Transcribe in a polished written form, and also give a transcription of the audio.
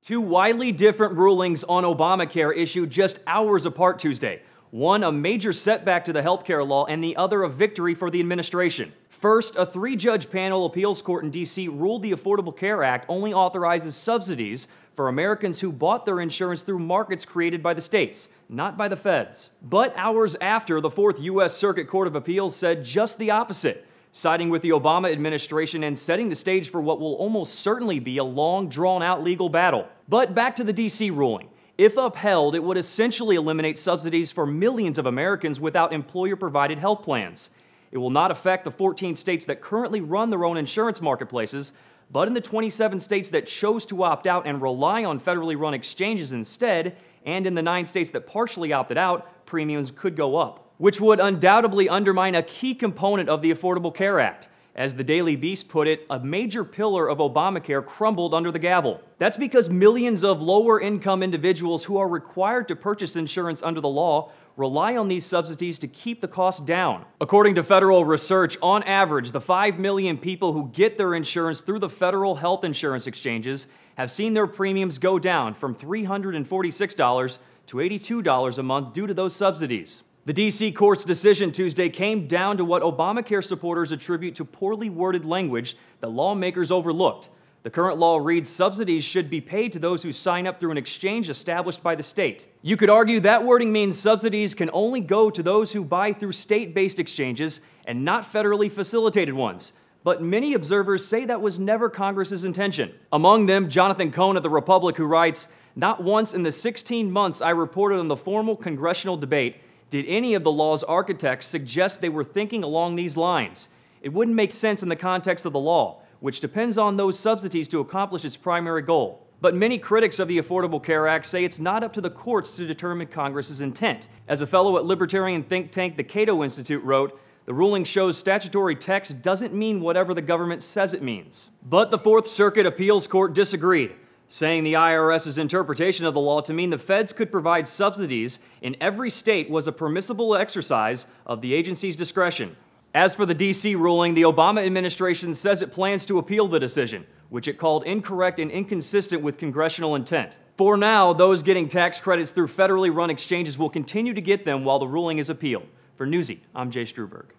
Two widely different rulings on Obamacare issued just hours apart Tuesday. One a major setback to the healthcare law and the other a victory for the administration. First, a three-judge panel appeals court in D.C. ruled the Affordable Care Act only authorizes subsidies for Americans who bought their insurance through markets created by the states, not by the feds. But hours after, the Fourth U.S. Circuit Court of Appeals said just the opposite, siding with the Obama administration and setting the stage for what will almost certainly be a long, drawn-out legal battle. But back to the D.C. ruling. If upheld, it would essentially eliminate subsidies for millions of Americans without employer-provided health plans. It will not affect the 14 states that currently run their own insurance marketplaces, but in the 27 states that chose to opt out and rely on federally run exchanges instead, and in the 9 states that partially opted out, premiums could go up, which would undoubtedly undermine a key component of the Affordable Care Act. As the Daily Beast put it, a major pillar of Obamacare crumbled under the gavel. That's because millions of lower-income individuals who are required to purchase insurance under the law rely on these subsidies to keep the cost down. According to federal research, on average, the 5 million people who get their insurance through the federal health insurance exchanges have seen their premiums go down from $346 to $82 a month due to those subsidies. The D.C. court's decision Tuesday came down to what Obamacare supporters attribute to poorly worded language that lawmakers overlooked. The current law reads subsidies should be paid to those who sign up through an exchange established by the state. You could argue that wording means subsidies can only go to those who buy through state-based exchanges and not federally facilitated ones. But many observers say that was never Congress's intention. Among them, Jonathan Cohn at The Republic, who writes, "Not once in the 16 months I reported on the formal congressional debate did any of the law's architects suggest they were thinking along these lines. It wouldn't make sense in the context of the law, which depends on those subsidies to accomplish its primary goal." But many critics of the Affordable Care Act say it's not up to the courts to determine Congress's intent. As a fellow at libertarian think tank the Cato Institute wrote, the ruling shows statutory text doesn't mean whatever the government says it means. But the Fourth Circuit Appeals Court disagreed, saying the IRS's interpretation of the law to mean the feds could provide subsidies in every state was a permissible exercise of the agency's discretion. As for the D.C. ruling, the Obama administration says it plans to appeal the decision, which it called incorrect and inconsistent with congressional intent. For now, those getting tax credits through federally run exchanges will continue to get them while the ruling is appealed. For Newsy, I'm Jay Struberg.